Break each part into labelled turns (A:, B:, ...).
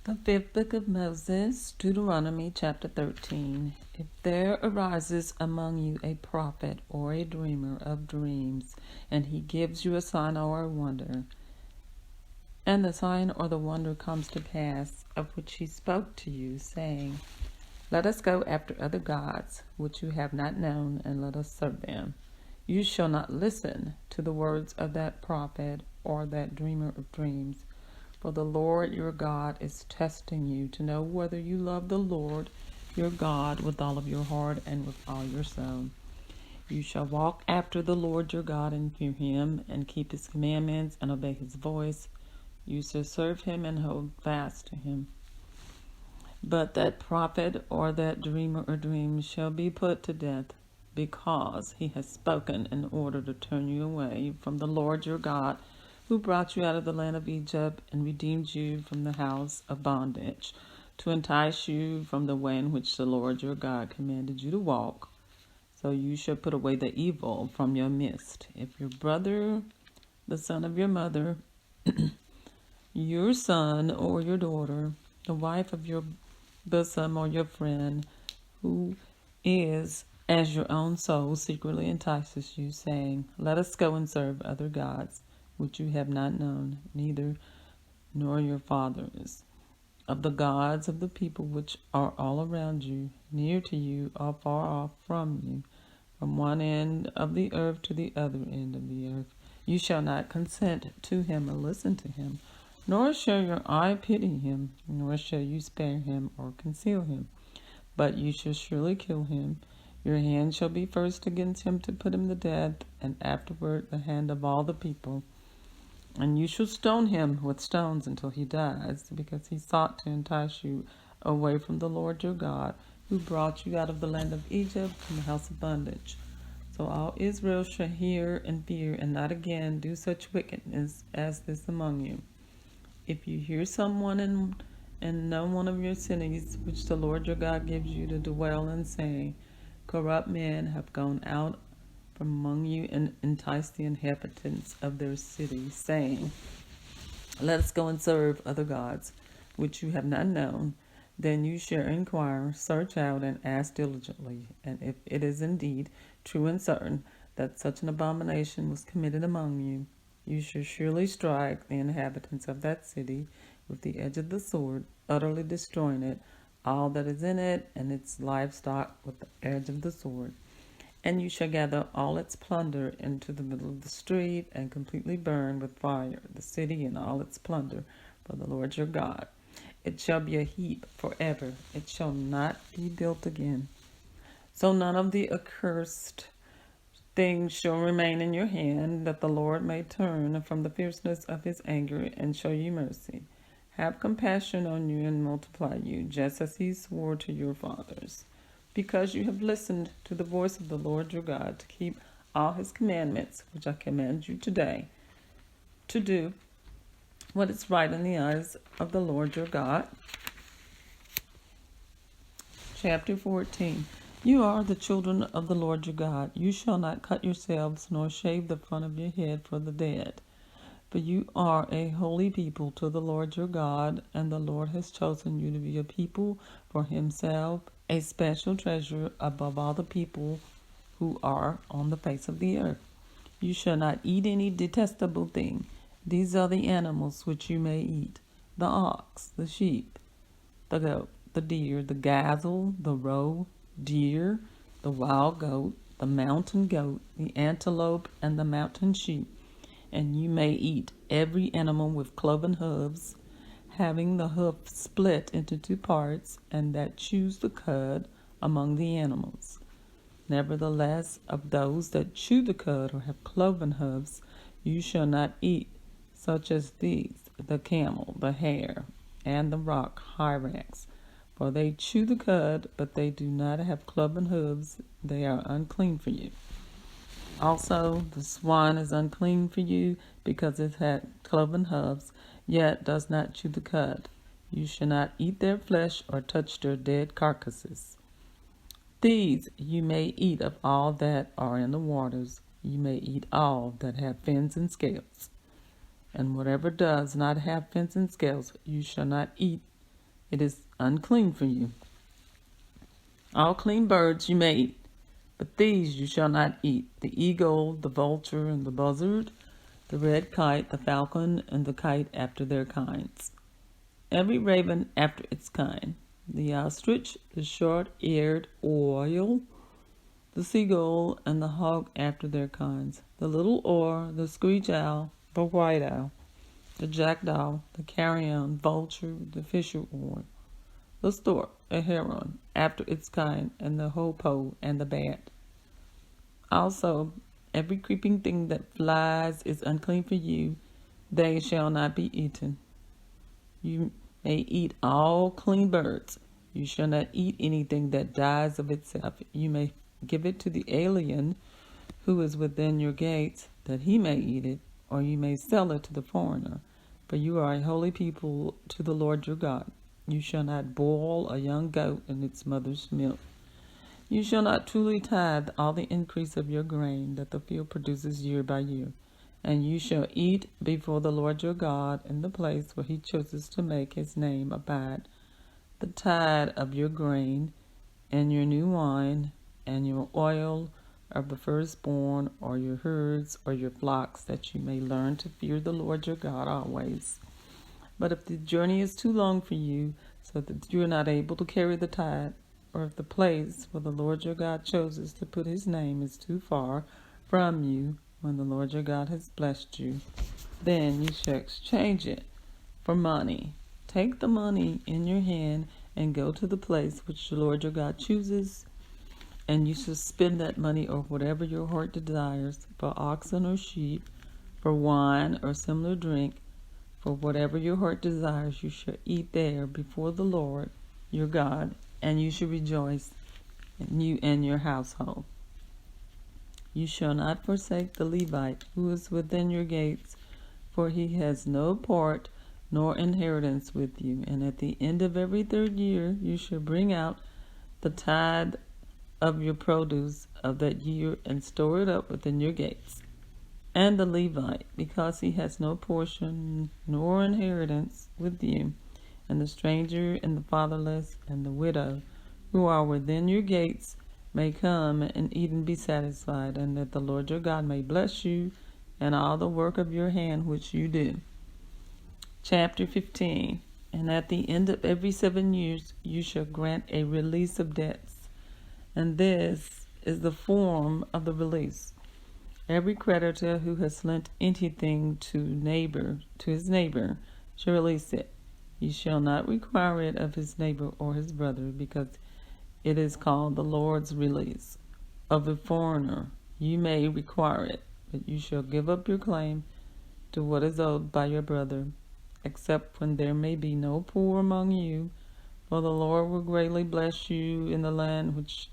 A: The fifth book of Moses, Deuteronomy chapter 13. If there arises among you a prophet or a dreamer of dreams, and he gives you a sign or a wonder, and the sign or the wonder comes to pass, of which he spoke to you, saying, Let us go after other gods, which you have not known, and let us serve them. You shall not listen to the words of that prophet or that dreamer of dreams. For the Lord your God is testing you to know whether you love the Lord your God with all of your heart and with all your soul. You shall walk after the Lord your God and fear him, and keep his commandments and obey his voice. You shall serve him and hold fast to him. But that prophet or that dreamer or dream shall be put to death, because he has spoken in order to turn you away from the Lord your God, who brought you out of the land of Egypt and redeemed you from the house of bondage, to entice you from the way in which the Lord your God commanded you to walk. So you shall put away the evil from your midst. If your brother, the son of your mother, your son or your daughter, the wife of your bosom or your friend, who is as your own soul, secretly entices you, saying, Let us go and serve other gods, which you have not known, neither nor your fathers, of the gods of the people which are all around you, near to you or far off from you, from one end of the earth to the other end of the earth. You shall not consent to him or listen to him, nor shall your eye pity him, nor shall you spare him or conceal him, but you shall surely kill him. Your hand shall be first against him to put him to death, and afterward the hand of all the people. And you shall stone him with stones until he dies, because he sought to entice you away from the Lord your God, who brought you out of the land of Egypt from the house of bondage. So all Israel shall hear and fear, and not again do such wickedness as this among you. If you hear someone in no one of your cities, which the Lord your God gives you to dwell in, saying, Corrupt men have gone out from among you and entice the inhabitants of their cities, saying, Let us go and serve other gods, which you have not known. Then you shall inquire, search out, and ask diligently. And if it is indeed true and certain that such an abomination was committed among you, you shall surely strike the inhabitants of that city with the edge of the sword, utterly destroying it, all that is in it, and its livestock with the edge of the sword. And you shall gather all its plunder into the middle of the street, and completely burn with fire the city and all its plunder for the Lord your God. It shall be a heap forever. It shall not be built again. So none of the accursed things shall remain in your hand, that the Lord may turn from the fierceness of his anger and show you mercy. Have compassion on you and multiply you, just as he swore to your fathers. Because you have listened to the voice of the Lord your God to keep all his commandments, which I command you today, to do what is right in the eyes of the Lord your God. Chapter 14. You are the children of the Lord your God. You shall not cut yourselves, nor shave the front of your head for the dead. For you are a holy people to the Lord your God, and the Lord has chosen you to be a people for himself, a special treasure above all the people who are on the face of the earth. You shall not eat any detestable thing. These are the animals which you may eat: the ox, the sheep, the goat, the deer, the gazelle, the roe, deer, the wild goat, the mountain goat, the antelope, and the mountain sheep. And you may eat every animal with cloven hooves, having the hoof split into two parts, and that chews the cud among the animals. Nevertheless, of those that chew the cud or have cloven hooves, you shall not eat, such as these: the camel, the hare, and the rock hyrax. For they chew the cud, but they do not have cloven hooves. They are unclean for you. Also, the swan is unclean for you, because it had cloven hooves, yet does not chew the cud. You shall not eat their flesh or touch their dead carcasses. These you may eat of all that are in the waters. You may eat all that have fins and scales. And whatever does not have fins and scales, you shall not eat It is unclean for you. All clean birds you may eat, but these you shall not eat: the eagle, the vulture, and the buzzard, the red kite, the falcon, and the kite after their kinds, every raven after its kind, the ostrich, the short-eared oriole, the seagull, and the hawk after their kinds, the little oar, the screech owl, the white owl, the jackdaw, the carrion, vulture, the fisher owl, the stork, a heron after its kind, and the hoopoe and the bat. Also, every creeping thing that flies is unclean for you; they shall not be eaten. You may eat all clean birds. You shall not eat anything that dies of itself. You may give it to the alien who is within your gates, that he may eat it, or you may sell it to the foreigner. For you are a holy people to the Lord your God. You shall not boil a young goat in its mother's milk. You shall not truly tithe all the increase of your grain that the field produces year by year. And you shall eat before the Lord your God in the place where he chooses to make his name abide the tithe of your grain, and your new wine, and your oil of the firstborn, or your herds, or your flocks, that you may learn to fear the Lord your God always. But if the journey is too long for you, so that you are not able to carry the tithe, or if the place where the Lord your God chooses to put his name is too far from you, when the Lord your God has blessed you, then you shall exchange it for money. Take the money in your hand and go to the place which the Lord your God chooses, and you shall spend that money or whatever your heart desires, for oxen or sheep, for wine or similar drink, for whatever your heart desires you shall eat there before the Lord your God, and you shall rejoice, you and your household. You shall not forsake the Levite who is within your gates, for he has no part nor inheritance with you. And at the end of every 3rd year you shall bring out the tithe of your produce of that year, and store it up within your gates. And the Levite, because he has no portion nor inheritance with you, and the stranger, and the fatherless, and the widow, who are within your gates, may come and eat and be satisfied, and that the Lord your God may bless you and all the work of your hand which you do. Chapter 15. And at the end of every 7 years you shall grant a release of debts. And this is the form of the release. Every creditor who has lent anything to his neighbor shall release it. He shall not require it of his neighbor or his brother, because it is called the Lord's release. Of a foreigner you may require it, but you shall give up your claim to what is owed by your brother, except when there may be no poor among you, for the Lord will greatly bless you in the land which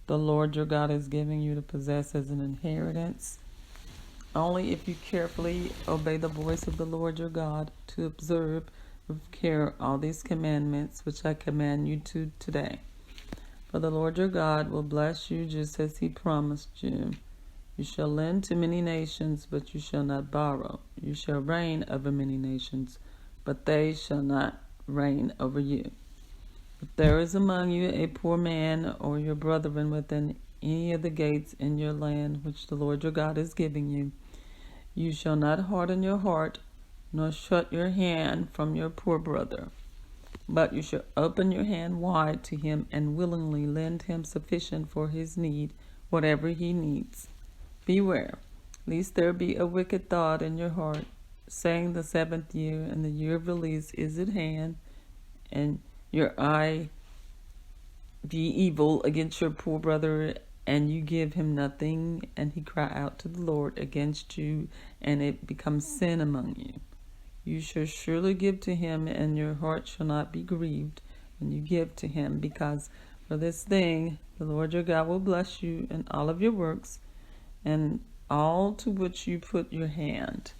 A: the Lord your God is giving you to possess as an inheritance. Only if you carefully obey the voice of the Lord your God, to observe with care all these commandments which I command you today. For the Lord your God will bless you just as he promised you. You shall lend to many nations, but you shall not borrow. You shall reign over many nations, but they shall not reign over you. If there is among you a poor man or your brethren within any of the gates in your land which the Lord your God is giving you, you shall not harden your heart, nor shut your hand from your poor brother, but you shall open your hand wide to him and willingly lend him sufficient for his need, whatever he needs. Beware, lest there be a wicked thought in your heart, saying, the 7th year and the year of release is at hand, and your eye be evil against your poor brother, and you give him nothing, and he cry out to the Lord against you, and it becomes sin among you. You shall surely give to him, and your heart shall not be grieved when you give to him, because for this thing the Lord your God will bless you in all of your works, and all to which you put your hand.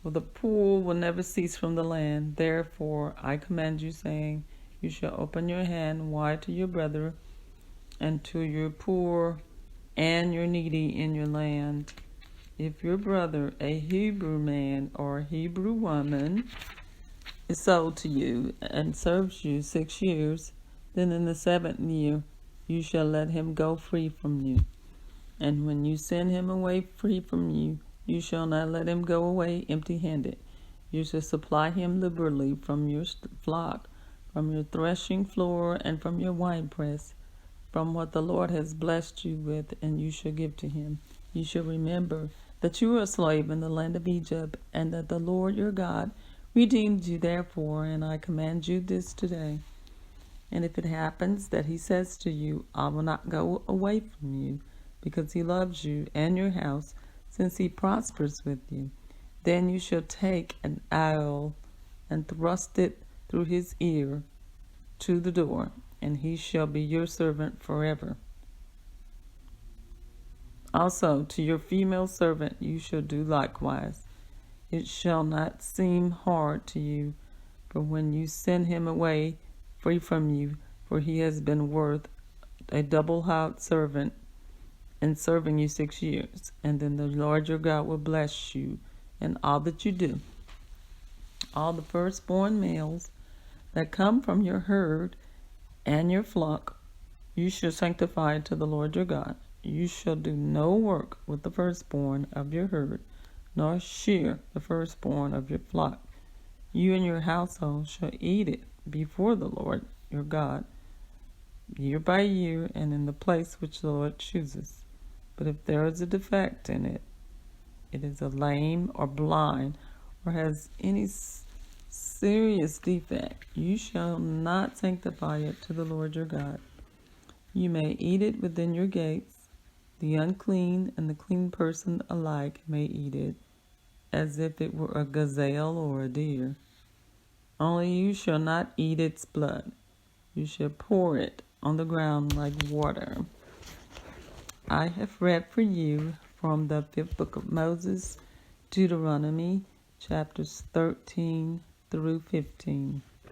A: For the poor will never cease from the land. Therefore I command you, saying, you shall open your hand wide to your brother, and to your poor and your needy in your land. If your brother, a Hebrew man or a Hebrew woman, is sold to you and serves you 6 years, then in the 7th year you shall let him go free from you. And when you send him away free from you, you shall not let him go away empty-handed. You shall supply him liberally from your flock, from your threshing floor, and from your winepress, from what the Lord has blessed you with, and you shall give to him. You shall remember that you were a slave in the land of Egypt, and that the Lord your God redeemed you therefore, and I command you this today. And if it happens that he says to you, I will not go away from you, because he loves you and your house, since he prospers with you, then you shall take an awl and thrust it through his ear to the door, and he shall be your servant forever. Also to your female servant you shall do likewise. It shall not seem hard to you, for when you send him away free from you, for he has been worth a double-hired servant in serving you 6 years, and then the Lord your God will bless you in all that you do. All the firstborn males that come from your herd and your flock you shall sanctify to the Lord your God. You shall do no work with the firstborn of your herd, nor shear the firstborn of your flock. You and your household shall eat it before the Lord your God, year by year, and in the place which the Lord chooses. But if there is a defect in it, it is a lame or blind, or has any serious defect, you shall not sanctify it to the Lord your God. You may eat it within your gates. The unclean and the clean person alike may eat it, as if it were a gazelle or a deer. Only you shall not eat its blood. You shall pour it on the ground like water. I have read for you from the 5th book of Moses, Deuteronomy, chapters 13 through 15.